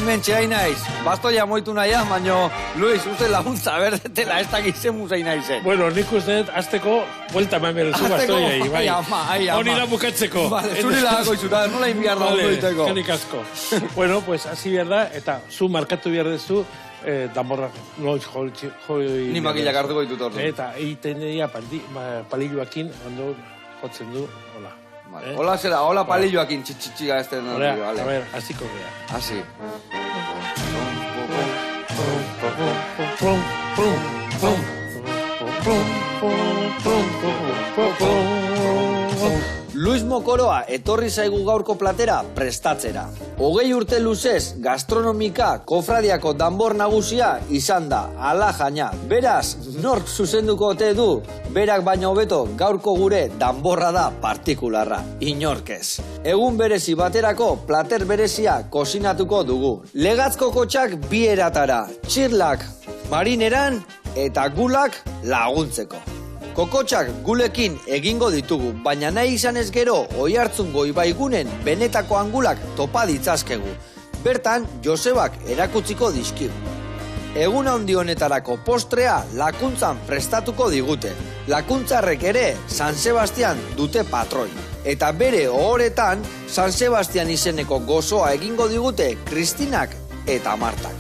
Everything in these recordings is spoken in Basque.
hemen txeai naiz. Bastoia moitu nahian, baino, Luis, uste laguntza, berdetela, ez dakit zemuzai naizen. Bueno, nik uste dut, azteko, buelta eman berezu bastoiai, bai. Hori da bukatzeko. Vale, zuri lagako izuta, nola inbiar da ondo diteko. Eskerrik asko. Bueno, pues, hasi behar da, eta zu markatu behar dezu, danborra, noiz joi... Ni makilak hartuko ditut ordu. Eta egiten dira palilloakin, ondo jotzen du, hola. Hola zera, hola palilloakin txitxiga ez den. A ver, hasiko gea. Hasi. Luis Mokoroa etorri zaigu gaurko platera prestatzera. 20 urte luzez gastronomika kofradiako danbor nagusia izan da, ala jaina. Beraz, nork zuzenduko ote du? Berak baino hobeto gaurko gure danborra da partikularra, inorkez. Egun berezi baterako plater berezia kozinatuko dugu. Legatzko kotxak bi eratara, txirlak marineran eta gulak laguntzeko. Kokotxak gulekin egingo ditugu, baina nahi izan ez gero Oiartzungo ibaigunen benetako angulak topa ditzazkegu. Bertan, Josebak erakutziko dizkigu. Egun handi honetarako postrea lakuntzan prestatuko digute. Lakuntzarrek ere San Sebastian dute patroi. Eta bere ohoretan San Sebastian izeneko gozoa egingo digute Kristinak eta Martak.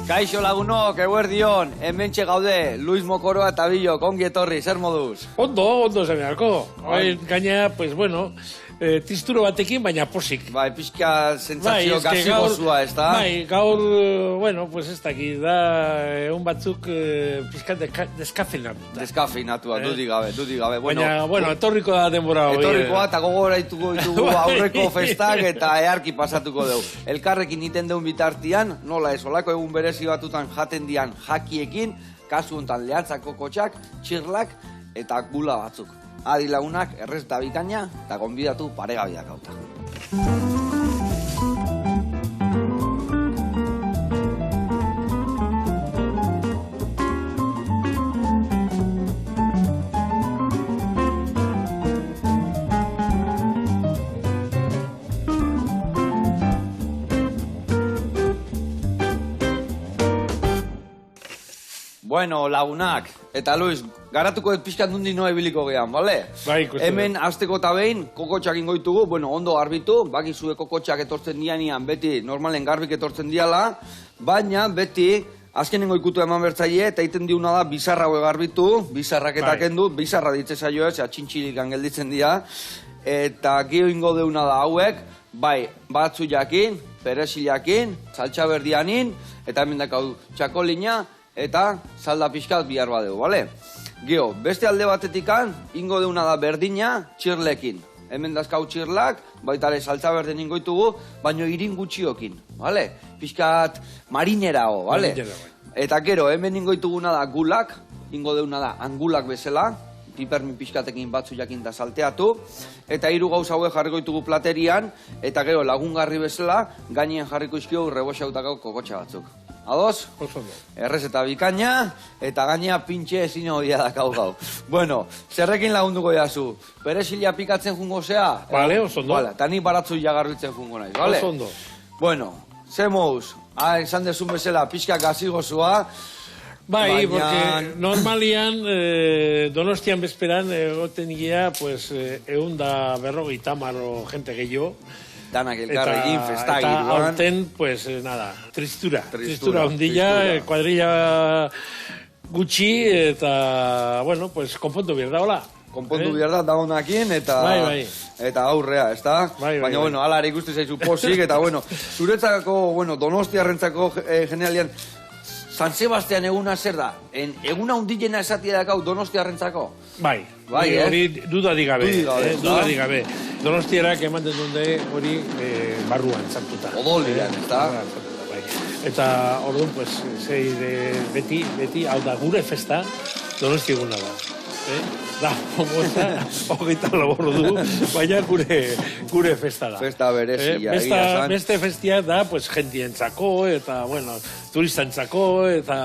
Kaixo lagunok, eguerdion, hementxe gaude, Luis Mokoroa eta Bilok, ongi etorri, zer moduz? Ondo zeneako. Gaina, pues bueno, tisturo batekin, baina posik. Bai, pixka sentsazio gazi gozua, ez da? Bai, gaur, bueno, pues ez dakit, da, egun batzuk pixka deskafeinatu. Deskafeinatua, dudik gabe. Baina, bueno, etorriko da denbora hori. Etorrikoa, eta gogora ditugu aurreko festak eta earki pasatuko dugu. Elkarrekin iten deun bitartian, nola ez, olako egun berezi batutan jaten dian jakiekin, kasu hontan lehatzako kotxak, txirlak eta gula batzuk. Adi lagunak, errez da bikaina, eta gonbidatu paregabiak hauta. Bueno, lagunak, eta Luis, garatuko pixkat nundi noa ebiliko gehan, bale? Bai, ikustu. Hemen azteko eta behin, kokotxak ingoitugu, bueno, ondo garbitu, bakizue kokotxak etortzen dianian, beti normalen garbik etortzen diala, baina beti, azkenengo ikutu eman bertzaile, eta iten diuna da, bizarra hoe garbitu, bizarrak eta kendu, bizarra ditze zaio ez, txintxilikan gelditzen dira, eta gio ingo deuna da hauek, bai, batzu jakin, peresilakin, saltxa berdianin, eta hemen dakau txakolina, eta salda pixkat bihar badeu, bale? Gio, beste alde batetikan, ingo deuna da berdina txirlekin. Hemen dazkau txirlak, baitare saltza berden ingoitugu, baino irin gutxiokin, bale? Pixkat marinerao, bale? Eta gero, hemen ingoituguna da gulak, ingo deuna da angulak bezala, pipermin pixkatekin batzu jakin da salteatu, eta hiru gauza hauek jarriko ditugu platerian, eta gero lagungarri bezala, gainien jarriko izkio reboxautakau kokotxa batzuk. Ados? Errez eta bikaina, eta gainea pintxe ezin hodia dakau gau. Bueno, zerrekin lagunduko jazu? Peresilia pikatzen jungo zea? Bale, osondo. Eta ni baratzu jagarbitzen jungo naiz, bale? Osondo. Bueno, zemouz, esan dezun bezala, pixka gazi gozua. Bai, porque normalian, Donostian bezperan, egoten gira, pues, 150 gente gehiago. Danak elkarrekin, festa giruan. Eta aurten, pues, nada, tristura ondilla, kuadrilla gutxi, eta, bueno, pues, konpontu behar da, hola. Konpontu behar da, dagonakin, eta aurrea, ez da? Baina, bueno, ala ere ikusten zaizu posik, eta, bueno, zuretzako, bueno, Donostiarrentzako generalian, San Sebastian eguna zer da? Eguna hundilena esatia dakau Donostiarrentzako? Bai, hori dudadik gabe. Donostiarak ematen dute hori barruan sartuta. Odolian, ez da? Eta orduan, pues, beti, hau da, gure festa, Donosti eguna da. Da, hogeita 24 ordu, baina gure festa da. Festa berezia, egia zan. Beste festia da, pues, jentientzako, eta, bueno, turistantzako, eta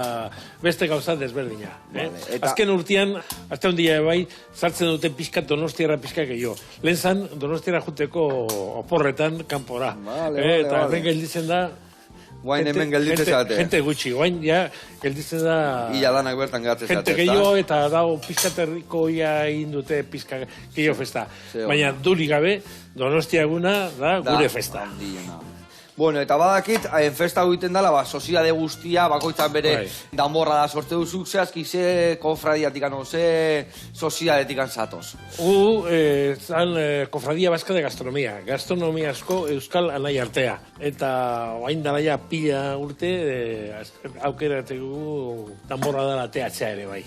beste gauza desberdina. Azken urtean, azte hondia bai, sartzen duten pixkat Donostiarra pixka gehiago. Lehen zan, Donostiarra juteko oporretan kanpora. Eta hemen gelditzen da, Guain hemen gelditzen zate. Gente gutxi, guain ja gelditzen da... Ila danak bertan gatzen zate. Gente gehiago eta dago pizkaterriko ia egin dute pizka gehiago festa. Baina duri gabe, Donostia eguna da gure festa. Bueno, eta badakit, festa egiten dela, soziade guztia, bakoitzak bere danborra da sortze duzuk, zehazki ze kofradiatik ano, ze soziadetik anzatoz. Zan Kofradia Vasca de Gastronomia. Gastronomia asko euskal anai artea. Eta oain dalaia pila urte aukerategu danborra da lateatzea ere bai.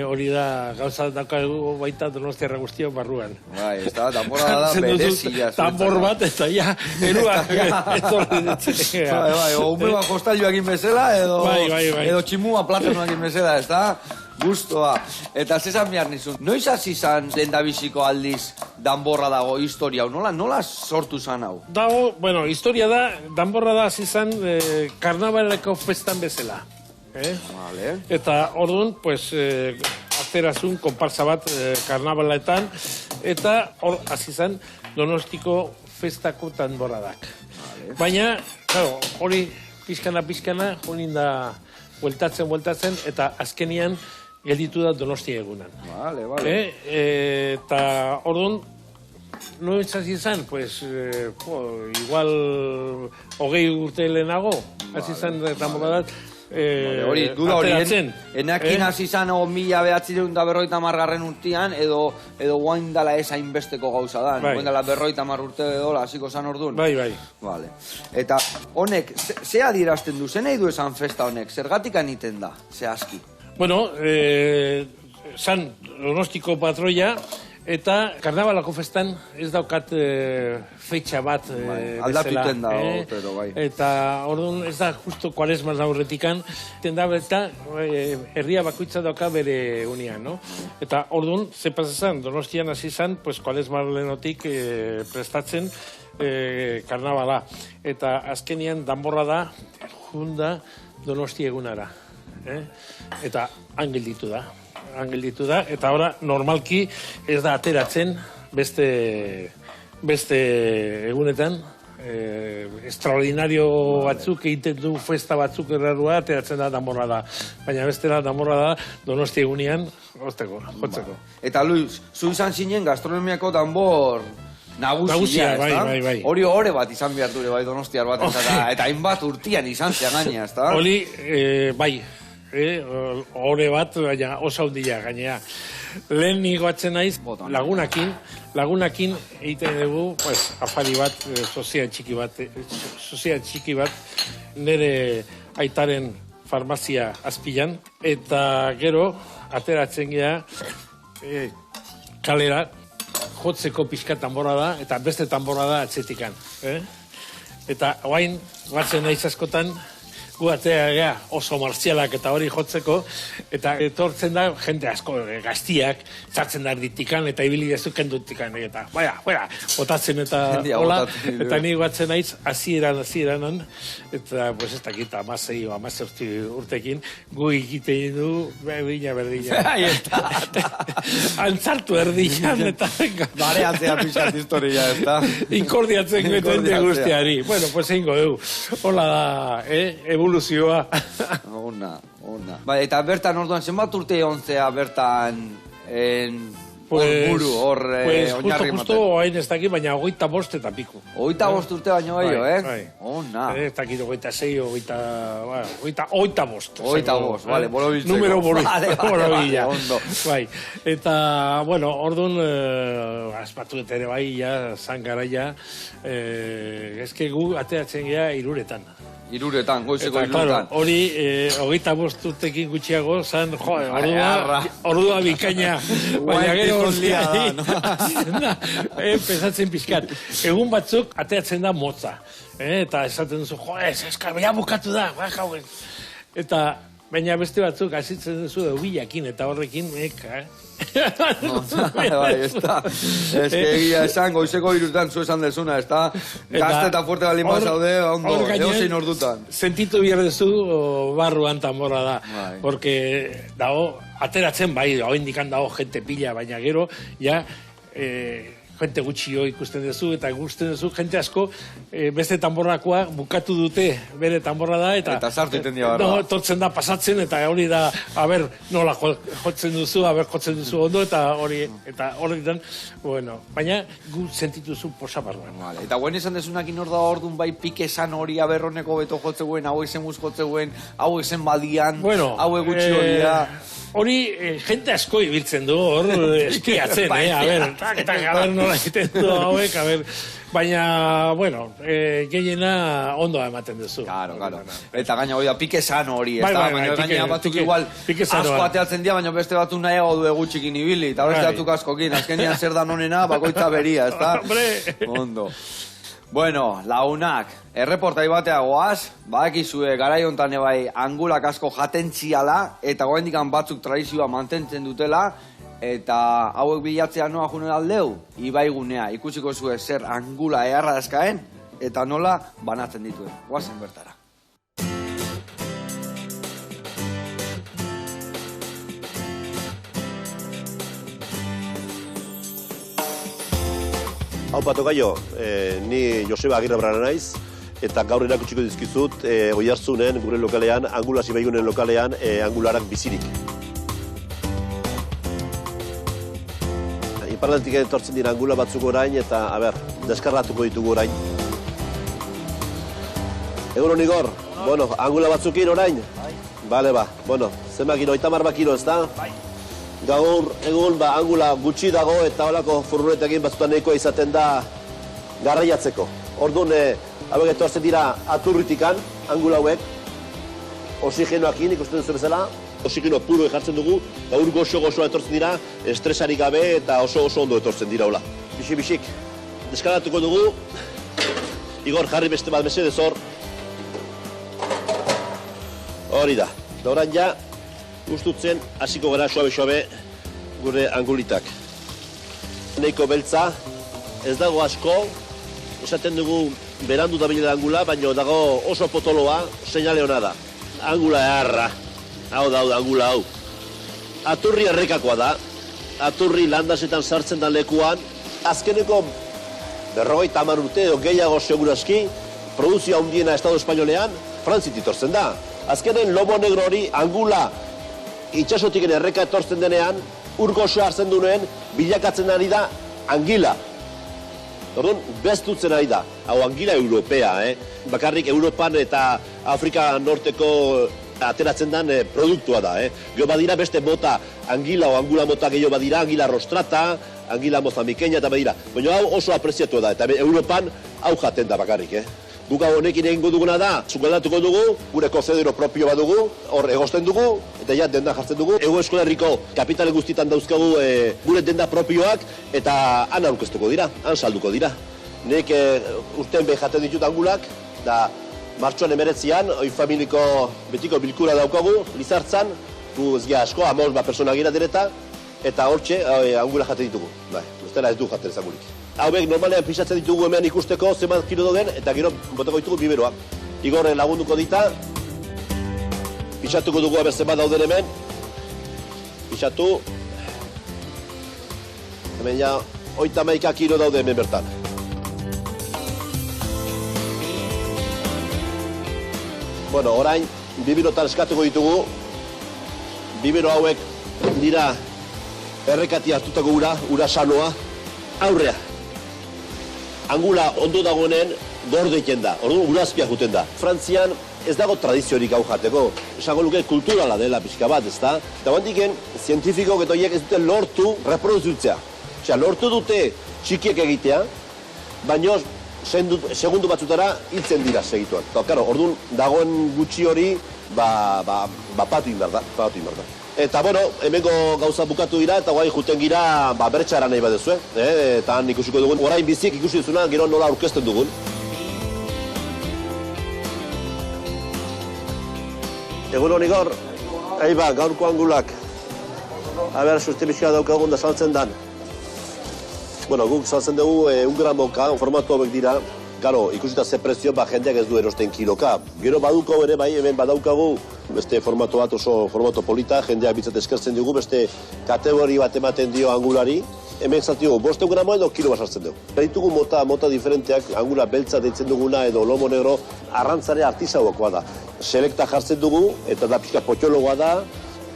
Hori da gauza daukagu baita Donostiarra guztiak barruan. Bai, ez da, danborra da berezia. Danbor bat eta ja, eruak o umeba kostailu egin bezala, edo tximua platenu egin bezala, ez da? Gustoa. Eta zezan behar nizun, noiz hasi zan lehendabiziko aldiz danborra dago historia, nola sortu zan hau? Dago, bueno, historia da, danborra da hasi zan karnabaleko festan bezala. Eta orduan, pues, aterazun konparsa bat karnabaletan, eta hor hasi zan Donostiko festako danborradak. Baina, claro, hori pizkana, hori da bueltatzen, eta azkenian gelditu da Donostia egunan. Eta orduan, noiz hasi izan, pues, igual 20 urte lehenago, hasi izan danborradak, hori, duda horien, enakin hasi izan 1950 urtean, edo guain dala ez hainbesteko gauza da, guain dala 50 urte edo hasiko zan orduan. Bai. Eta honek, ze adierazten du, ze nahi du esan festa honek, zergatik aniten da, zehazki? Bueno, zan Donostiko patroia, eta karnabalako festan ez daukat feitxa bat bezala. Aldatuten da, pero bai. Eta orduan ez da justo kuaresmaz aurretikan, da eta herria bakoitza dauka bere unian, no? Eta orduan, ze pasazan, Donostian hasi zan, pues kuaresmaz lehenotik prestatzen karnabala. Eta azkenian danborra da, junda Donosti egunara. Eta angel ditu da. Eta ora normalki ez da ateratzen beste egunetan extraordinario batzuk egiten du festa batzuk errarua ateratzen da danborra da. Baina bestela danborra da Donosti egunean jotzeko. Eta Luis, zu izan zinen gastronomiako danbor nagusia, bai. Hori ore bat izan behar dure bai Donostiar bat, eta hainbat urtian izan zean gaina, ez da? Hori, bai. Hore bat, baina oso handia gainea. Lehen nigoatzen naiz lagunakin egiten dugu, pues, afari bat, sozia txiki bat, nire aitaren farmazia azpilan, eta gero, ateratzen gea, kalera, jotzeko pixka tanborra da, eta beste tanborra da atzetikan. Eta oain, batzen naiz askotan, gu atea oso martzialak eta hori jotzeko, eta etortzen da jente asko gaztiak, sartzen da erditikan, eta ibili dezuken dutikan, eta fuera, botatzen eta hola, eta ni batzen naiz, hasieran, eta pues ez dakit, 16 o 17 urtekin, gu egiten du, berdina. Antzartu erdian, eta venga. Bareatzea pixat historia, ez da? Inkordiatzen jende guztiari. Bueno, pues eingo dugu. Hola da, evoluzioa. Ona. Ba, eta bertan orduan, zenbat urte ontzea bertan buru, oinarri ematen? Justo hain ez dakit, baina 25 eta piku. 25 urte baino gehiago, Ona. Ez dakit, 26, 25. 25, vale, borobiltzeko. Número borobila. Ondo. Bai, eta, bueno, orduan, aspatu eta ere bai, zan garaia, ezke gu ateatzen gea 3etan. Iruretan, goizeko Eta, claro, iruretan. hori, 25 urtekin gutxiago, zan, ordua bikaina, baina gero pesatzen pixkat. Egun batzuk, ateatzen da motza. Eta esaten duzu, eskar, baina bukatu da, eta, baina beste batzuk, azitzen duzu, eubilakin, eta horrekin, Bai, ez da. Ez que egia esan, goizeko iruretan zu esan dezuna, ez da. Gazte eta fuerte balin bazaude, ondo, eozein ordutan. Sentitu bierdezu, barruan tambora da. Porque dago, ateratzen bai, hau indikan dago jente pila, baina gero, ja, jente gutxio ikusten duzu, eta ikusten duzu, jente asko, beste tamborrakoa bukatu dute, bere tamborra da, eta sartu iten dira barra. No, tortzen da, pasatzen, eta hori da, nola jotzen duzu, jotzen duzu ondo, eta hori dan, bueno, baina gu sentituzu posa barruan. Vale. Eta guen esan desunakin hor da ordun bai pike esan hori aberroneko beto jotzeguen, hau esen jotzeguen, hau esen badian, hau egutxi hori da. Hori, jente asko ibiltzen du, hor, eskiatzen, nola egiten du hauek, baina, bueno, gehiena ondo ematen duzu. Claro. Eta gaina hori da, pike sano hori, ez da? Baina gaina batzuk igual asko ateatzen dira, baina beste batu nahiago du egutxikin ibili, eta beste batzuk askokin, azkenean zer da nonena, bakoitza beria, ez da? Ondo. Bueno, launak, erreportai batea goaz, badakizue garai hontan ebai angulak asko jatentziala, eta goendikan batzuk tradizioa mantentzen dutela, eta hauek bilatzea noa june aldeu, ibaigunea, ikusiko zue zer angula eharra eskaen, eta nola banatzen dituen. Goazen bertara. Hau patokaio, ni Joseba Agirre Brana naiz, eta gaur erakutsiko dizkizut Oiartzunen, gure lokalean, Angulaz Ibaigunen lokalean, angularak bizirik. Iparraldetik etortzen dira angula batzuk orain, eta, deskargatuko ditugu orain. Egun Igor, bueno, angula batzukin orain? Bale, bueno, zenbak kilo, 30 kilo, ez da? Gaur, egun, angula gutxi dago eta holako furgonetekin batzutan nahikoa izaten da garraiatzeko. Orduan, hauek etortzen dira aturritikan, angula hauek, oxigenoakin ikusten duzu bezala, oxigeno puro jartzen dugu, gaur goxo-goxoa etortzen dira, estresarik gabe eta oso-oso ondo etortzen dira, hola. Bixik, deskargatuko dugu, Igor, jarri beste bat mesedez hor. Hori da, eta orain ja, gustutzen, hasiko gara suabe-suabe gure angulitak. Neiko beltza, ez dago asko, esaten dugu berandu da bilela angula, baina dago oso potoloa, seinale hona da. Angula eharra, hau da, angula hau. Aturri errekakoa da, aturri landasetan sartzen da lekuan, azkeneko 50 urte edo gehiago seguraski, produzioa handiena Estado Espainolean, Frantzitik etortzen da. Azkenen lobo negro hori angula itxasotiken erreka etortzen denean, urgosoa hartzen duen, bilakatzen ari da angila. Orduan, bestutzen ari da. Hau angila europea, Bakarrik Europan eta Afrika Norteko ateratzen den produktua da, Gero badira beste mota angila o angula mota gehiago badira, angila rostrata, angila mozambikeña eta badira. Baina hau oso apreziatu da, eta Europan hau jaten da bakarrik, Guk hau honekin egingo duguna da, sukaldatuko dugu, gure kozedero propio bat dugu, hor egosten dugu, eta ja denda jartzen dugu. Ego Euskal Herriko kapitale guztietan dauzkagu gure denda propioak, eta han aurkeztuko dira, han salduko dira. Nek urtean behin jaten ditut angulak, da martxoan 19an, oi familiko betiko bilkura daukagu, Lizartzan, gu ez gira asko, 15 persona gira direta, eta hortxe angula jaten ditugu. Ustela ez du jaten ez angulik. Hauek normalean pisatzen ditugu hemen ikusteko zenbat kilo dauden, eta gero botako ditugu biberoak. Igorren lagunduko dita, pisatuko dugu zenbat dauden hemen, pisatu, hemen ja 31 kilo daude hemen bertan. Bueno, orain, biberotan eskatuko ditugu, bibero hauek dira errekati hartutako ura sanoa, aurrea. Angula ondo dagoenen gorde egiten da, orduan urazpia juten da. Frantzian ez dago tradiziorik hau jateko, esango luke kulturala dela pixka bat, ez da? Eta bandiken, zientifikoak eta horiek ez dute lortu reproduzitzea. Osea, lortu dute txikiek egitea, baina segundu batzutara hiltzen dira segituan. Eta, karo, orduan dagoen gutxi hori, patu egin behar da. Eta, bueno, hemengo gauza bukatu dira, eta guai juten gira, bertxara nahi badezu, eta han ikusiko dugun. Orain bizik ikusi duzuna, gero nola aurkezten dugun. Egun hori gaur, gaurko angulak. Aber, suste pixka daukagun da saltzen dan. Bueno, guk saltzen dugu 1 gramoka, formatu hauek dira. Garo, ikusita ze prezio, jendeak ez du erosten kiloka. Gero baduko ere, hemen badaukagu, beste formatu bat oso formato polita, jendeak bitzat eskertzen dugu, beste kategori bat ematen dio angulari. Hemen saltzen dugu, 500 gramo edo kilo bat sartzen dugu. Ditugu mota diferenteak, angula beltza deitzen duguna edo lomo negro, arrantzare artisauakoa da. Selekta jartzen dugu, eta da pixka potxologoa da,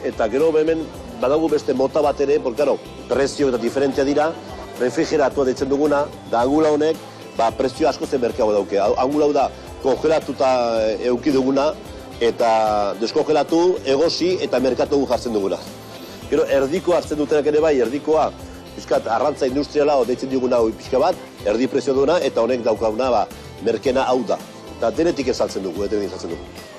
eta gero hemen badago beste mota bat ere, porque, prezio eta diferentea dira, refrigeratua deitzen duguna, da angula honek, prezio asko zen merkeago dauke. Angula hau da, kongelatuta euki duguna, eta deskongelatu, egosi eta merkatu jartzen duguna. Gero, erdiko hartzen dutenak ere bai, erdikoa, pixkat, arrantza industriala deitzen duguna pixka bat, erdi prezio duguna, eta honek daukaguna, merkena hau da. Eta denetik esaltzen dugu,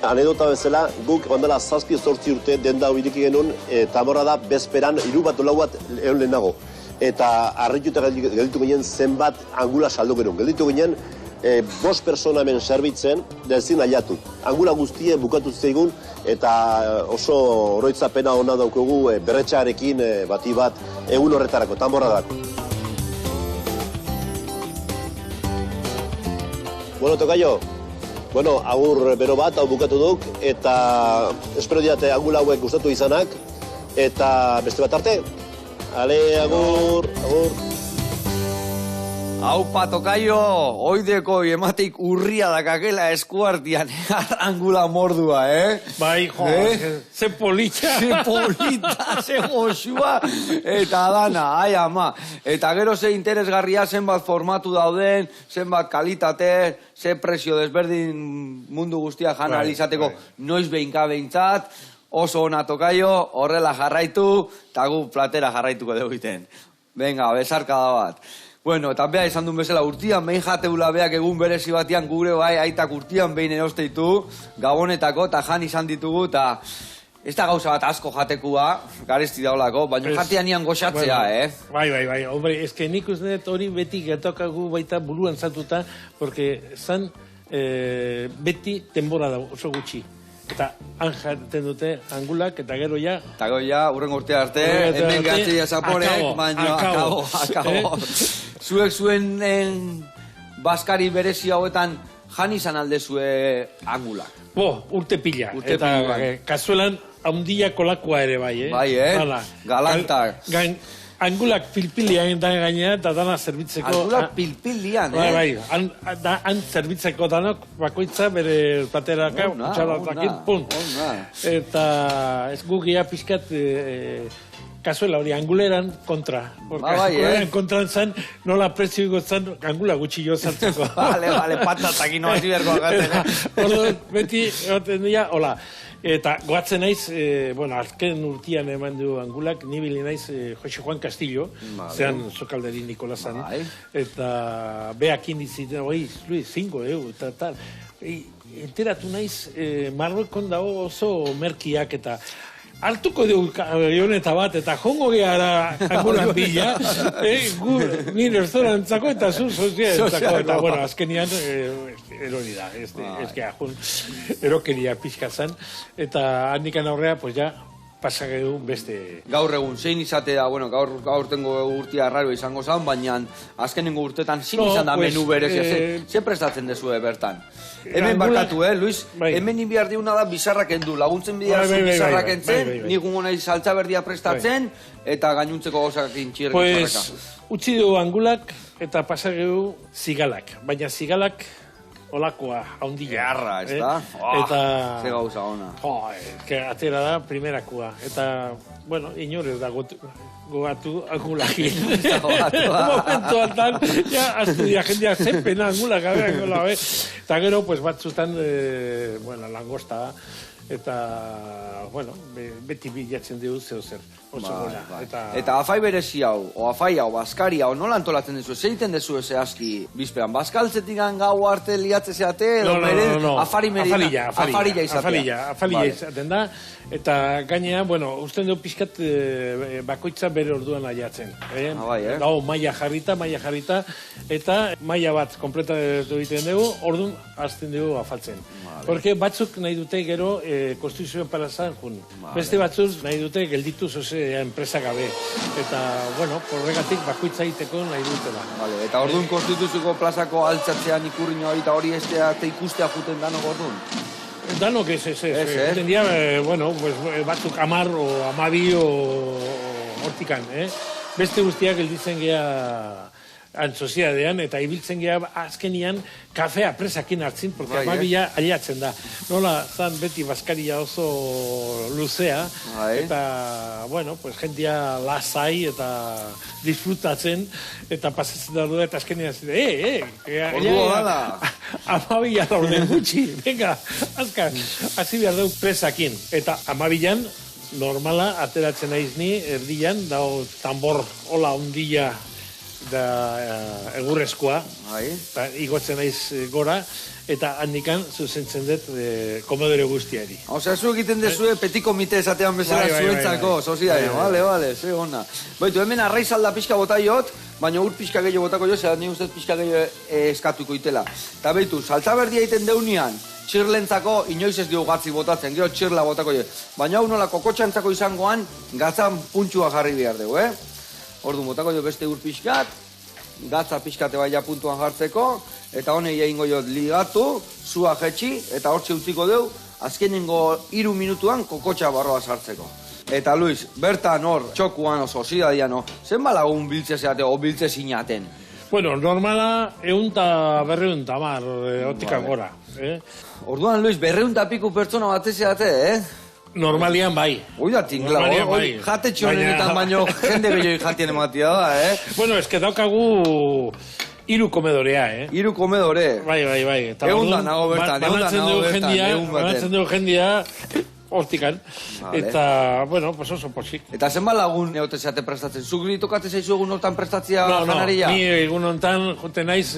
Anedota bezala, guk ondala 7-8 urte denda hau iriki genuen, tamorra da bezperan 3 bat lau bat egon lehenago. Eta harrituta gelditu ginen zenbat angula saldo genuen. Gelditu ginen 5 persona hemen zerbitzen, da ezin aliatu. Angula guztien bukatu zeigun, eta oso oroitzapena hona daukogu berretxarekin bati bat egun horretarako, tamorra dako. Bueno, tokaio. Bueno, agur bero bat, hau bukatu duk, eta espero diate angula hauek gustatu izanak, eta beste bat arte. Ale, agur. Aupa, tokaio, oideko emateik urria dakakela eskuartian angula mordua, Bai, ze polita. Ze polita, ze goxua, eta dana, ai ama. Eta gero ze interesgarria zenbat formatu dauden, zenbat kalitate, ze prezio desberdin mundu guztia jana alizateko noiz behinka behintzat, oso ona tokaio, horrela jarraitu, eta gu platera jarraituko dugu iten. Venga, besarkada bat. Bueno, eta beha izan duen bezala, urtian behin jateula beak egun berezi batian gure bai aitak urtian behin erosteitu, gabonetako, eta jan izan ditugu, eta ez da gauza bat asko jatekua, garesti daulako, baina jatean nian goxatzea, Bai, hombre, eske nik uste hori beti gatokagu baita buruan zatuta, porque zan beti denbora da oso gutxi. Eta han jaten dute angulak, eta gero ja... Eta gero ja, urren urtea arte, hemen gatzia zaporek, baina akabo. Zuek zuen baskari berezi hauetan jan izan aldezue angulak. Urte pila. Eta kasuelan haundia kolakua ere bai, Bai, galantak. Angulak pilpilian da gainera, eta dana zerbitzeko... Angulak pilpilian, Bai, han zerbitzeko danok, bakoitza bere plateraka, txalatakin, punt. Eta ez gugia pixkat kasuela hori, anguleran kontra. Anguleran kontran zan, nola prezio igotzan, angula gutxi jo zartzeko. Vale, patatakin no hasi berko agatzen. Ordo, beti, egoten dira, hola. Eta goatzen naiz, azken urtian eman du angulak, nibili naiz Jose Juan Castillo, zean Zokalderi Nikolazan, eta beak indizitzen, Luis, 5 eta tal. Enteratu naiz, Marrokon dago oso merkiak eta hartuko dugu avioneta bat eta jongo gehala angulan bila, ni restaurantzako eta zu sozialentzako, eta azkenian erori da, erokeria pixka zan, eta handikan aurrea, pues ja, pasageu beste... Gaur egun, zein izate da, gaur tengo urtia arraro izango zan, baina azkenengo urtetan zin izan da menu berezia, ze prestatzen dezue bertan? Hemen barkatu, Luis, hemen inbiar diuna da bizarrak endu, laguntzen bidea zu bizarrak entzen, nik ungo nahi saltza berdia prestatzen, eta gainuntzeko gauzak intxirek bizarraka. Utsi dugu angulak eta pasageu zigalak, baina zigalak olakoa, haundila. Earra, ez da? Eta... Ze gauza ona. Atera da primerakua. Eta, inorez da gogatu angulakin. Momentu altan, astu dira jendea zen pena angulak, Eta gero, batzutan, langosta, eta, bueno, beti bilatzen dugu zeo zer. Oso gora. Eta afai berezi hau, o afai hau, baskari hau, nola antolatzen dezu? Zer egiten dezu eze aski bizpean? Baskaltzetik gau arte liatze zeate? No. Afarilla izatea. Afarilla izaten da. Eta gainea, bueno, usten dugu pixkat bakoitza bere orduan aiatzen. Dago maila jarrita, eta maila bat kompletatu egiten dugu, orduan azten dugu afaltzen. Porque batzuk nahi dute gero konstituzioen parazan jun. Beste batzuk nahi dute gelditu enpresa gabe. Eta, bueno, horregatik bakoitza egiteko nahi dutela. Eta orduan konstituzioko plazako altzatzean ikurriño hori estea ikustea juten danok orduan? Danok ez. Juten dira, bueno, batzuk 10 o 12 o hortikan, Beste guztiak gelditzen gea soziadean, eta ibiltzen gea azkenian kafea presakin hartzin, porque amabila aliatzen da. Nola, zan beti baskaria oso luzea, eta, bueno, pues jendia lasai eta disfrutatzen, eta pasatzen da duda, eta azkenian zide, Orduo dala! Amabila laurden gutxi, venga, azkar, hasi behar dugu presakin. Eta amabilan, normala, ateratzen naiz ni, erdian, dago tambor hola ondila da egurrezkoa, eta igotzen naiz gora, eta handikan zuzentzen dut komodore guztiari. Osea, zu egiten dezue petit komite esatean bezala zuentzako, sozidaden, bale, ze gona. Baitu, hemen arraizalda pixka botaiot, baina ur pixka gehiago botako jo, zerat nik ustez pixka gehiago eskatuko itela. Eta baitu, saltza berdia egiten deunian, txirlentzako inoiz ez diogu gatzi botatzen, gero txirla botako jo. Baina hau nola kokotxantzako izangoan, gatzan puntxua jarri behar dugu, Ordu botako jo beste ur pixkat, gatza pixkate baina puntuan jartzeko, eta honei egingo jo ligatu, zua jetxi, eta hortxe utziko dugu, azkenengo 3 minutuan kokotxa barroa sartzeko. Eta Luis, bertan hor, txokuan oso, zidadian, zenba lagun biltze zeate, o biltze zinaten? Bueno, normala, 100 eta 200 hortikan gora. Orduan, Luis, 200 piku pertsona batez zeate, Normalian bai. Hoi da tingla, jate txonenetan baino jende gehiago jatien ematia da, Bueno, eske daukagu 3 komedorea, 3 komedore. Bai. Egun da nago bertan, banatzen dugu jendia hortikan. Eta, bueno, pues oso posik. Eta zenba lagun egote zeate prestatzen? Zuk tokate zaizu egun hortan prestatzia janaria? Ni egun hortan jote naiz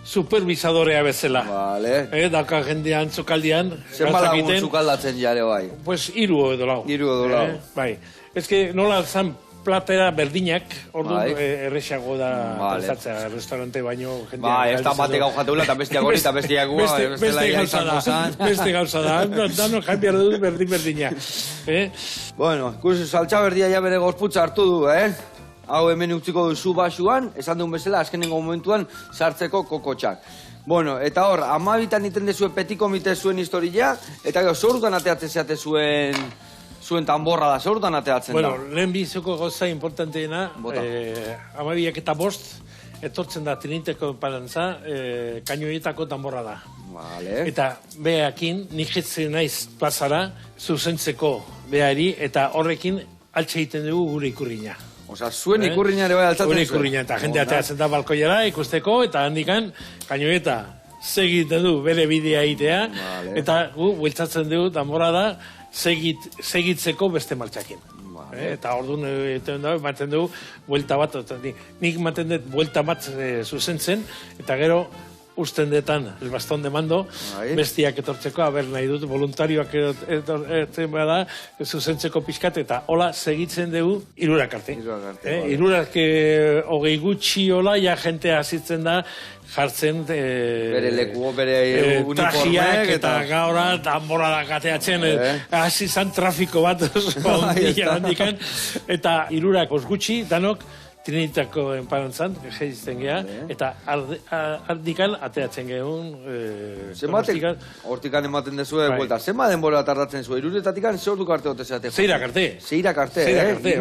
supervisadorea bezala. Daka jendea antzukaldian. Zenba lagun zukaldatzen jare bai? Pues 3 edo lau. 3 edo lau. Bai. Ez que nola zan platera berdinak, orduan errexago da prestatzea restaurante baino jendea. Bai, ez da bate gau jateula eta bestiak hori eta bestiak gua. Beste gauza da. Dano janbiar dut berdina. Bueno, ikusi saltza berdia ja bere gorputza hartu du, Hau hemen utziko duzu basuan, esan duen bezala, azkenengo momentuan sartzeko kokotxak. Bueno, eta hor, 12 iten dezue petit komite zuen historia, eta gero, zorrutan ateatzen zeate zuen tamborra da, zorrutan ateatzen da. Bueno, lehen bizoko gauza importanteena, 12:05 etortzen da Triniteko parantza, kainoietako tamborra da. Eta behakin, nijetzen naiz plazara, zuzentzeko behari, eta horrekin altxe egiten dugu gure ikurriña. Osa, zuen ikurriña ere bai altzatzen zuen? Zuen ikurriña, eta jende ateatzen da balkoiara ikusteko, eta handikan, kainoeta segiten du bere bidea egitea, eta gu, bueltzatzen dugu, tamborra da, segitzeko beste martxakin. Eta orduan ematen dugu, buelta bat, nik ematen dut buelta bat zuzentzen, eta gero, usten detan, el bastón de mando, bestiak etortzeko, haber nahi dut, voluntarioak etortzen bada, zuzentzeko pixkat, eta hola segitzen dugu 3 arte. 3 hogei gutxi hola, ja jentea hasitzen da, jartzen bere lekuo, bere trajiak, eta gaura tamborra da gateatzen, hasi zan trafiko bat, handikan, eta 3 gutxi, danok, Trinitako enparantzan, geizten geha, eta ardikan ateatzen gehun... Hortikan ematen dezue, buelta, zenba denbora tardatzen zuen, 3 ze orduko arte hote zeate? 6 arte. 6 arte,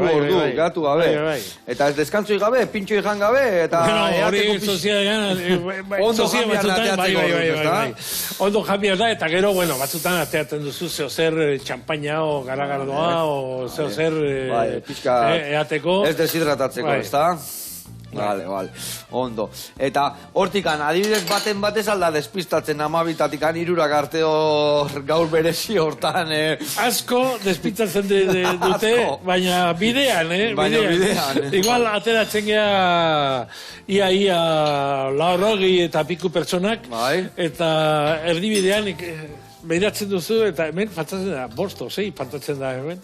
ordu, gatu gabe. Eta ez deskantzoi gabe, pintxoi jan gabe, eta... Hori ondo jambian ateatzeko ordu, ondo jambian da, eta gero, bueno, batzutan ateatzen duzu, zeo zer txampaina o garagardoa, o zeo zer eateko. Ez deshidratatzeko, ez da? Vale, ondo. Eta hortikan, adibidez baten batez alda despistatzen 12-tikan 3 arte hor gaur berezi hortan, Asko despistatzen dute, baina bidean, Baina bidean. Igual ateratzen gea ia 80 eta piku pertsonak, Bai. eta erdibidean behiratzen duzu, eta hemen faltatzen da, 5 6 faltatzen da hemen.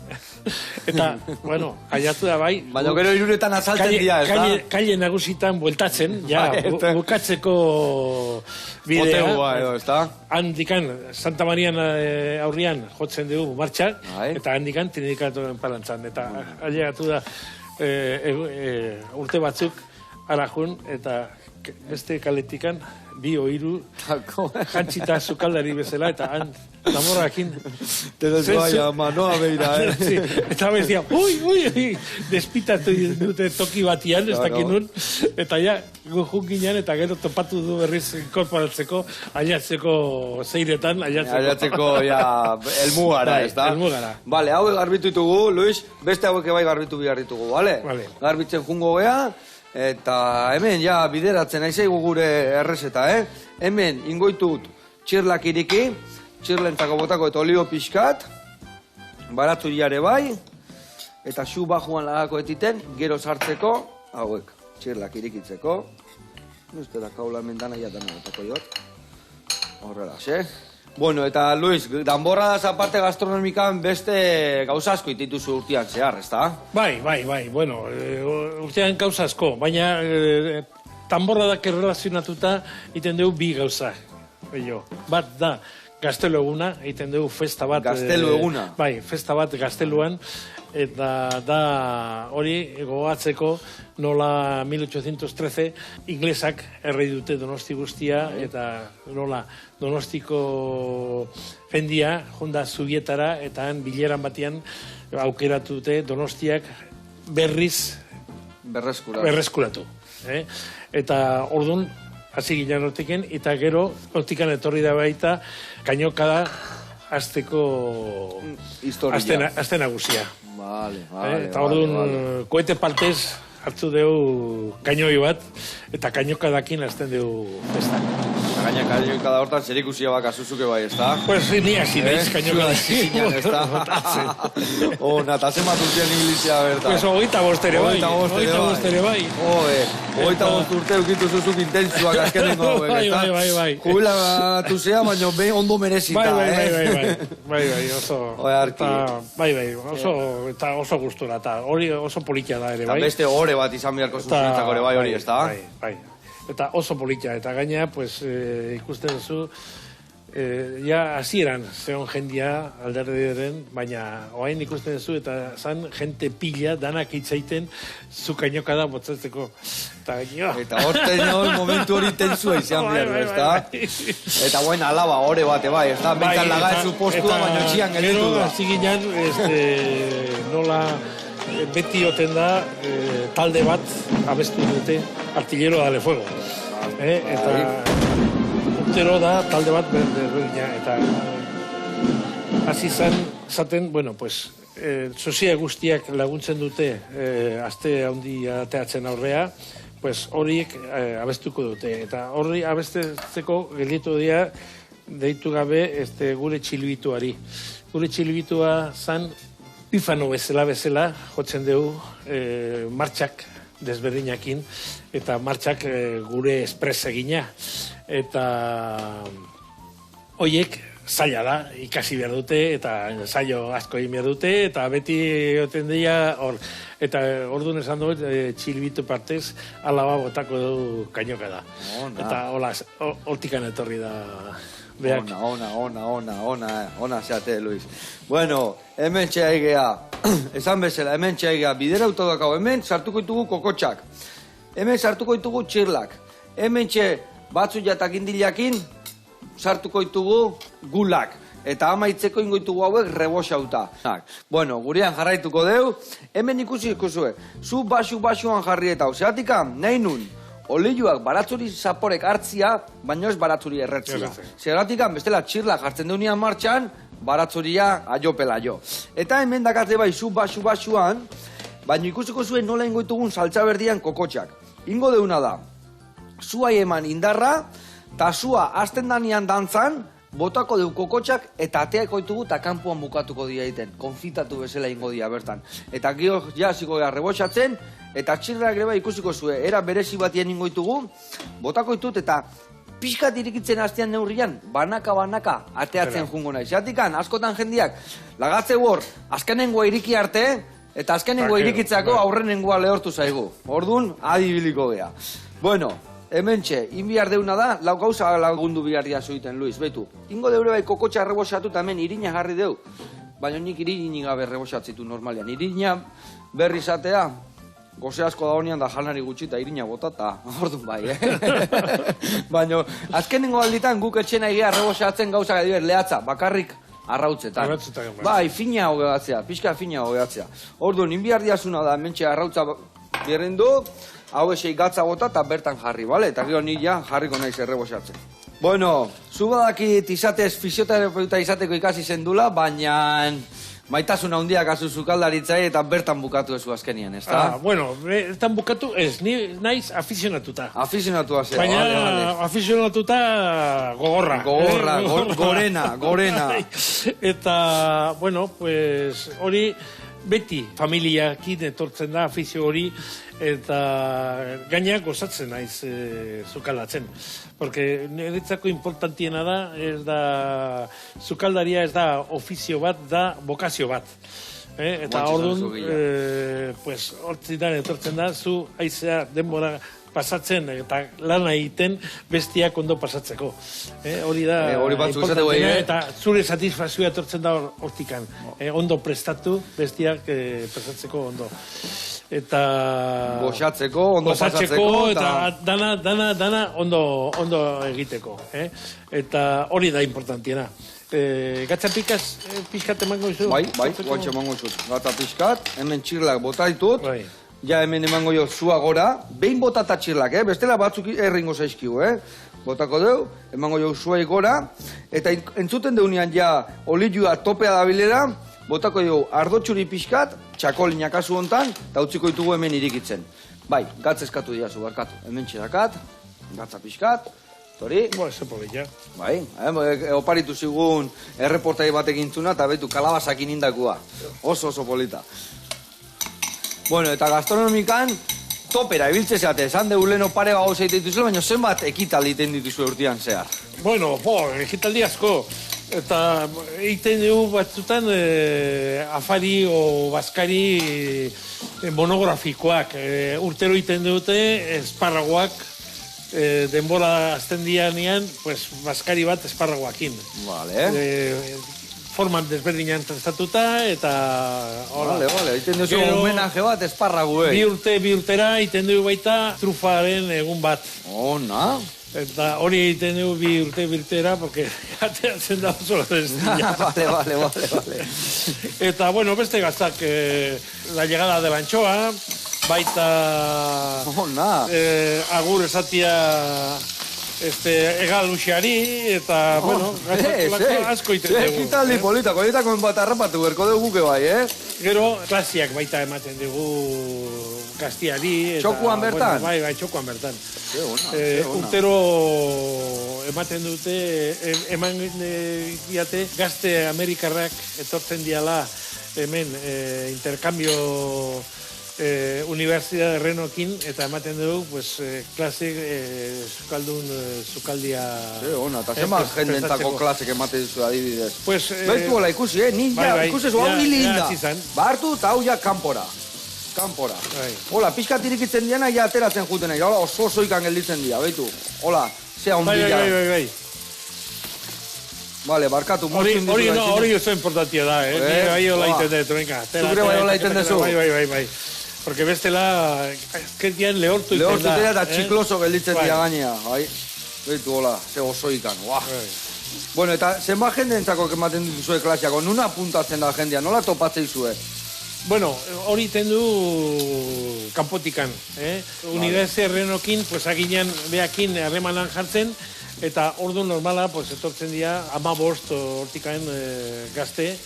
Eta, bueno, aiatu da bai. Baina gero 3etan azaltzen dira, ez da? Kaile nagusitan bueltatzen, ja, bukatzeko bidea. Otegua edo, ez da? Handikan, Santa Marian aurrian jotzen dugu martxak, Bai. eta handikan Trinidikatoren palantzan. Eta ailegatu da urte batzuk arajun, eta beste kaletikan, 2 o 3 jantzita sukaldari bezala, eta han zamorrakin. Tenes baia, manoa beira, Sí, eta bezia, ui, despitatu dute toki batian, ez dakin nun, eta ja, gujunkinan, eta gero topatu du berriz inkorporatzeko, ailatzeko zeiretan, Ailatzeko, ja, elmugara, ez da? Elmugara. Vale, hauek garbitu ditugu, Luis, beste hauek bai garbitu behar ditugu, vale? Vale. Garbitzen jungo gea, eta hemen, ja, bideratzen aizeigu gure errezeta, Hemen, ingoitut txirlak iriki, txirlentzako botako eta olio pixkat, baratzuriare bai, eta xu bajuan lagako etiten, gero sartzeko, hauek, txirlak irikitzeko, uste da kaula hemen dana jatan botako jot, horrela, Bueno, eta Luis, danborradaz aparte gastronomikan beste gauza asko itituzu urtean zehar, ez da? Bai, bueno, urtean gauza asko, baina danborradak erlazionatuta iten dugu 2 gauza. Bat da, Gaztelu eguna, egiten dugu festa bat. Gaztelu eguna? Bai, festa bat Gazteluan, eta da hori gogatzeko nola 1813 inglesak errei dute Donosti guztia, eta nola Donostiko jendia jonda Zubietara, eta han bileran batian aukeratu dute Donostiak berriz berreskuratu. Eta orduan, hasi ginen hortiken, eta gero hortikan etorri da baita kainokada azteko azte nagusia. Vale. Eta orduan, koete partez hartu dugu kainoi bat, eta kainokadakin azten dugu festa. Gaina kainokada hortan zer ikusia baka zuzuke bai, ez da? Pues ni hasi naiz kainokadakin. Ez da? Ona, zen bat urtean inglizia berta. Pues 25 ere bai. 25 ere bai. 25 urte eukitu zuzuk intensuak azkenengo hauek, ez da? Bai. Jubilatu zea, baina behin ondo merezita, Bai, oso. Bai, oso gustura, eta hori oso politia da ere, bai. Eta beste ore bat izan beharko zuzunetzako ere bai hori, ez da? Bai. Eta oso politia, eta gaina, pues, ikusten duzu, ja, hasieran zeon jendia alderderen, baina oain ikusten duzu, eta zan jente pila, danak itzaiten, zu kainokada botzatzeko. Eta horten momentu hori tensua izan behar, ez da? Eta guen alaba ore bate bai, ez da? Bentan laga ez postua, baina txian gelditu da. Gero, hasi ginen, nola beti oten da, talde bat abestu dute Artillero Dale Fuego. Eta urtero da talde bat berdina, eta hasi zaten, bueno, pues, sosia guztiak laguntzen dute aste handi ateatzen aurrea, pues horiek abestuko dute. Eta hori abestetzeko gelditu dira deitu gabe gure txilbituari. Gure txilbitua zan pifano bezala jotzen dugu martxak desberdinakin, eta martxak gure espres egina. Eta horiek zaila da, ikasi behar dute, eta ensaio asko egin behar dute, eta beti oten dira hor. Eta orduan esan dut, txilbitu partez, alaba botako du kainoka da. Eta hortikan etorri da. Ona, zeate, Luis. Bueno, hemen txea egea, esan bezala, hemen txea egea, bidera autodakau, hemen sartuko ditugu kokotxak, hemen sartuko ditugu txirlak, hemen txe batzu jatak indilakin, sartuko ditugu gulak, eta amaitzeko ingoitugu hauek reboxauta. Bueno, gurean jarraituko deu, hemen ikusi ikusue, zu baxuan jarri eta zeatikan, nahi nun, olioak baratzuri zaporek hartzia, baina ez baratzuri erretzia. Zeratikan bestela txirla jartzen duenean martxan, baratzuria aiopela jo. Eta hemen dakatze bai zu baxuan, baina ikusiko zuen nola ingoitugun saltza berdian kokotxak. ingo deuna da, zuai eman indarra, eta zua azten danian dantzan, botako deu kokotxak eta ateako ditugu eta kanpoan bukatuko dira egiten. Konfitatu bezala ingo dira bertan. Eta gero jasiko gara rebosatzen, eta txirrak ere ikusiko zue, era berezi batien ingo ditugu, botako ditut eta pixkat irikitzen hastean neurrian, banaka ateatzen jungo nahi. Zeratikan, askotan jendiak, lagatze hor, azkenengoa iriki arte, eta azkenengoa irikitzako aurrenengoa lehortu zaigu. Orduan, adibiliko gea. Bueno, hementxe, inbiar deuna da, lau gauza lagundu biharria zuiten, Luis, betu. Ingo deure bai kokotxa errebosatu eta hemen irina jarri deu. Baina nik irinik gabe errebosatzitu normalian. Irina berri zatea, goze asko da honean da janari gutxi eta irina botata, orduan bai, Baina, azkenengo alditan guk etxena egia errebosatzen gauzak adiber lehatza, bakarrik arrautzetan. Bai, fina hogeatzea, pixka fina hogeatzea. Orduan, inbiardiazuna da, hementxe arrautza birrendu, hau esei gatza bota eta bertan jarri, bale? Eta gero nik ja jarriko naiz errebosatzen. Bueno, zu badakit izatez fisioterapeuta izateko ikasi zendula, baina maitasun handiak azu sukaldaritzai eta bertan bukatu ezu azkenien, ez da? Bueno, bertan bukatu ez, ni naiz afizionatua. Afizionatua zea, baina afizionatuta gogorra. Gorena. Eta, bueno, pues hori beti familiakin etortzen da afizio hori, eta gaina gozatzen naiz sukaldatzen. Porque niretzako importantiena da, ez da, sukaldaria ez da ofizio bat, da bokazio bat. Eta orduan, pues, hortzitan etortzen da, zu haizea denbora pasatzen eta lana egiten bestiak ondo pasatzeko. Hori da importantiena eta zure satisfazioa etortzen da hortikan. Ondo prestatu bestiak pasatzeko ondo. Eta gozatzeko, ondo pasatzeko eta dana ondo egiteko. Eta hori da importantiena. Gatza pixkat emango izu? Bai, guantxe emango izu. Gata pixkat, hemen txirlak bota ditut. Ja hemen emango jo zua gora, behin botata txirlak, bestela batzuk erringo zaizkigu, botako deu, emango jo zuai gora, eta entzuten deunean ja olilua topea dabilera, botako jo ardotxuri pixkat, txakolina kasu hontan, eta utziko ditugu hemen irikitzen. Bai, gatz eskatu diazu, barkatu, hemen txirakat, gatza pixkat, tori? Bai, oparitu zigun erreportai batekin zuna, eta betu kalabazakin indakua, oso polita. Bueno, eta gastronomikan topera ibiltze zeate, esan deu leno pare bago zeite dituzule, baina zenbat ekitaldi iten dituzue urtean zehar? Bueno, ekitaldi asko. Eta egiten dugu batzutan afari o baskari monografikoak. Urtero egiten dute esparragoak denbora azten dianean, pues, baskari bat esparragoakin. Vale. Forman desberdinan tratatuta, eta... Vale, egiten duzu homenaje bat esparraguei. Bi urtera egiten dugu baita trufaren egun bat. Ona. Eta hori egiten dugu bi urtera, porque ateratzen da oso destia. Vale. Eta, bueno, beste gaztak, la llegada de la anchoa, baita... Ona. Agur esatia... egal uxari, eta, bueno, asko iten dugu. Ekitaldi polita, kolitako bat harrapatu berko dugu guke bai, Gero, klasiak baita ematen dugu gaztiari. Txokuan bertan? Bai, txokuan bertan. Urtero ematen dute, eman diate, gazte amerikarrak etortzen diala hemen interkambio Universidad Renokin, eta ematen dugu, pues, klasik sukaldia... Ona, eta zema jendentako klasik ematen duzu adibidez. Pues... Betu hola ikusi, nik ja, ikusi zu hau hili inda. Bartu eta hau ja kanpora. Hola, pixkat irikitzen diana, ja ateratzen juten nahi. Hola, oso ikan gelditzen dira, betu. Hola, zea ondila. Bai. Vale, barkatu. Hori oso importantia da, Bai hola iten dut, venga. Zugre bai hola iten dezu. Bai. Porque bestela, azkentian lehortu iten da. Lehortu iten eta txikloso gelditzen dira gainea. Betu, hola, ze oso ikan. Bueno, eta zenba jendeentzako ematen dituzue klasiako, nuna apuntatzen da jendea, nola topatzei zue? Bueno, hori iten du kanpotikan, Universidad Renokin, pues aginan behakin harremanan jartzen, eta ordu normala, pues etortzen dira 15 hortikan gazte,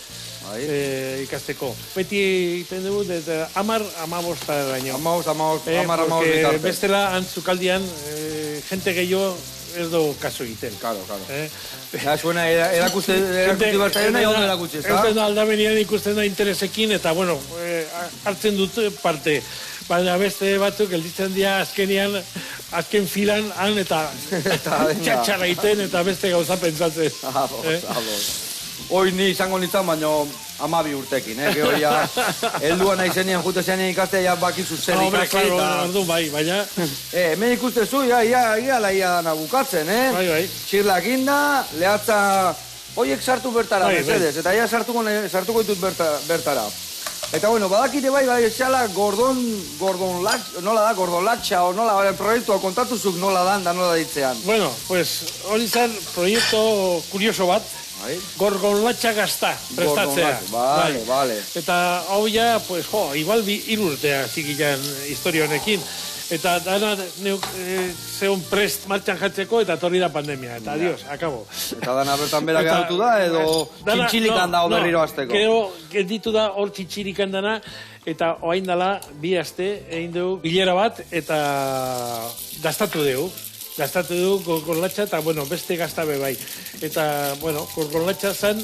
ikasteko. Beti egiten dugu, 10-15 bitarte. bestela, antzukaldian, jente gehiago ez dugu kaso egiten. Claro. Ja, zuena, erakusti bertaiena, ondo erakutsi, ez da? Eusten da aldamenean ikusten da interesekin, eta, bueno, hartzen dut parte. Baina beste batzuk, gelditzen dira azkenean, azken filan, han eta txatxara egiten, eta beste gauza pentsatzen. Hoi ni izango nintzen, baina 12 urtekin, gero ja, helduan nahi zenien, jute zenien ikastea, ja bakizu zer ikasi, Ordu, bai, baina... Hemen ikustezu, ia dana bukatzen, Bai. Txirlak inda, lehatza, hoiek sartu bertara, mesedez, eta ja sartuko ditut bertara. Eta bueno, badakite bai, esala gordonlatxa, o nola, proiektua kontatuzuk nola dan da nola ditzean. Bueno, pues, hori zen proiektu kurioso bat, gorgonlatxa gazta, prestatzea. Vale. Eta hau ja, pues, igual 3 urtea zikilan historia honekin. Eta dana zeon prest martxan jatzeko eta torri da pandemia. Eta adiós, akabo. Eta dana bertan berak geratu da edo txintxilikan dago berriro azteko? Gero, gelditu da hor txintxilikan dana, eta oain dala 2 aste egin dugu bilera bat eta gastatu dugu. Gastatu dugu gorgonlatxa eta, bueno, beste gaztabe bai. Eta, bueno, gorgonlatxa zen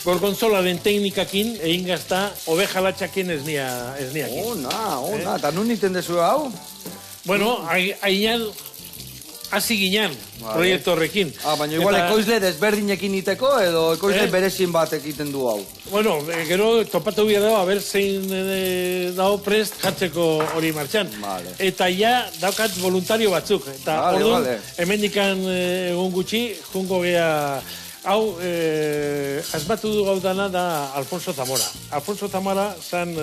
gorgonzolaren teknikakin egin gazta ovejalatxakin ez niakin. Ona, eta nun iten dezu hau? Bueno, hainan hasi ginen proiektu horrekin. Baina igual ekoizle desberdinekin iteko edo ekoizle berezin bat egiten du hau? Bueno, gero topatu bia dago, haber zein dago prest jatzeko hori martxan. Eta ja daukat voluntario batzuk. Eta orduan, hemendikan egun gutxi, jungo gea... Hau, asmatu du gaudana da Alfonso Zamora. Alfonso Zamora zan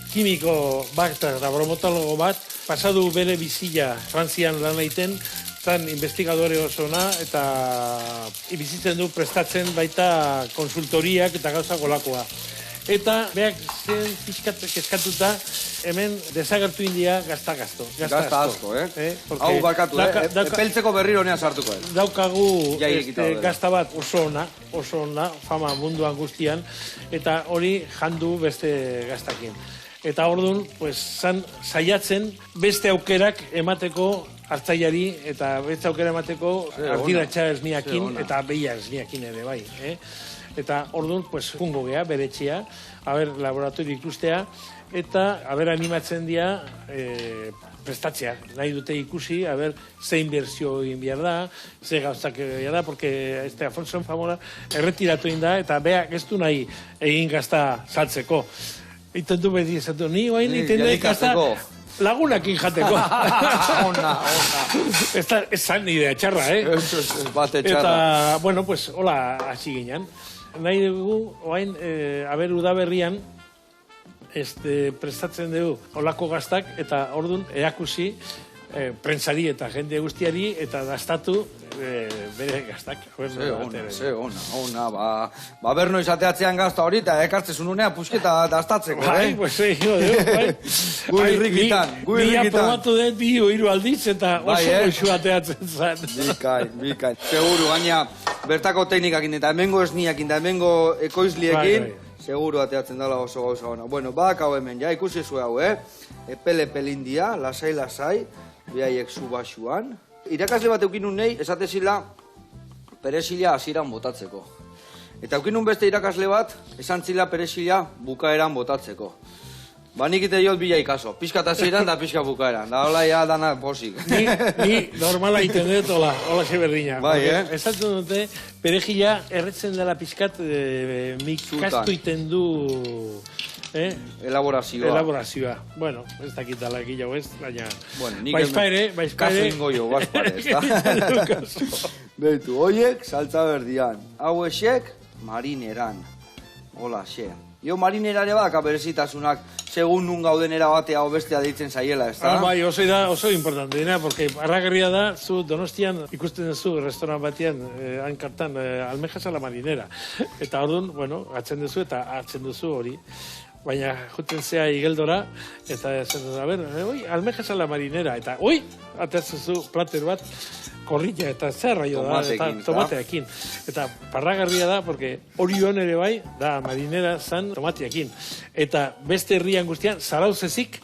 kimiko bat eta bromotologo bat, pasadu bere bizila Frantzian lan egiten, zan investigadore osona eta bizitzen du prestatzen baita konsultoriak eta gauza golakoa. Eta beak zen pixkat eskatuta hemen desagertu india gazta asko. Hau bakatu, epeltzeko berriro nea sartuko. Daukagu gazta bat oso ona, fama munduan guztian, eta hori jandu beste gaztakin. Eta orduan, pues, zan saiatzen beste aukerak emateko hartzaiari, eta beste aukera emateko ardiratxa esniakin, eta behia esniakin ere bai. Eta orduan, pues, jungo gea, bere etxea, laboratorio ikustea, eta animatzen dira prestatzea. Nahi dute ikusi, zein berzio egin behar da, ze gauzak behar da, porque Alfonso Zamora erretiratu egin da, eta beak ez du nahi egin gazta saltzeko. Iten du beti esatu, ni oain iten dut gazta lagunakin jateko. Ona. Ez zan idea txarra, Bate txarra. Eta, bueno, pues, hola hasi ginen. Nahi dugu, oain, udaberrian, prestatzen dugu olako gaztak, eta orduan erakusi prentsari eta jende guztiari, eta dastatu bere gaztak. Ona. Ba, berno izateatzean gazta hori, eta ekartzezun unea pusketa dastatzeko, Bai, pues, Gu irrikitan. Nia probatu dut 2 o 3 aldiz, eta oso goxu ateatzen zan. Bikain. Seguru, gaina, bertako teknikakin eta hemengo esniakin eta hemengo ekoizliekin, seguru ateatzen dela oso gauza ona. Bueno, hau hemen, ja, ikusi zu hau, Epele-pelindia, lasai, behaiek zu basuan. Irakasle bat eukinun nahi, esatezila, perezila hasieran botatzeko. Eta eukinun beste irakasle bat, esantzila perezila bukaeran botatzeko. Ba, nik ite jot bila ikaso. Pixka hasieran da pixka bukaeran. Da, hola, ja, dana posik. Ni normala iten dut, hola berdina. Bai, Esatzen dute, perejila erretzen dela pixkat mikastu iten du... Elaborazioa. Bueno, ez dakitala egilau ez, baina... Baizpaire... Kaso ingo jo, baizpaire, ez da? Beitu, hoiek saltza berdian. Hau esek, marineran. Hola, xe. Jo marinerare baka berezitasunak, segun nun gaudenera batea o bestea deitzen zaiela, ez da? Bai, oso importante dena, porque arragarria da, zu Donostian ikusten duzu restaurant batean, hankartan, almejas a la marinera. Eta orduan, bueno, atzen duzu eta hartzen duzu hori. Baina juten zea igeldora, eta esan dut, almejas a la marinera, eta, ateatzen zu plater bat, korrilla eta zerraio da, eta Tomateekin, tomateekin. Eta parragarria da, porque Orion ere bai, da marinera zan tomateekin. Eta beste herrian guztian, zarauzezik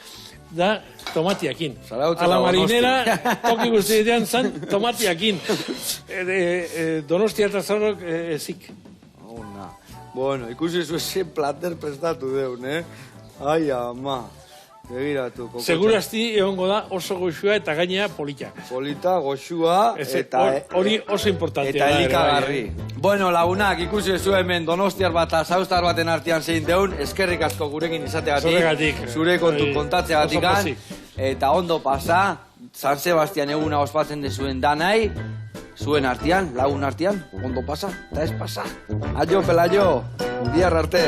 da tomateekin. Zarautz A la eta marinera, toki guztietan zan tomateekin. Donostia eta Zarok ezik. Ona. Bueno, ikusi zuen plater prestatu deun, Ai, ama. Begiratu, kokotxa. Segurazti egongo da oso goxua eta gainea polita. Polita, goxua, eta... Hori oso importantea Eta da. elikagarri. Bueno, lagunak, ikusi zu hemen Donostiar bat eta Zauztar baten artean zein deun, eskerrik asko gurekin izateagatik. Zuregatik. Zure kontu kontatzeagatik. Oso pozik. Eta ondo pasa, San Sebastian eguna ospatzen dezuen danai, zuen artean, lagun artean, ondo pasa, eta ez pasa. Aio, pelaio, bihar arte.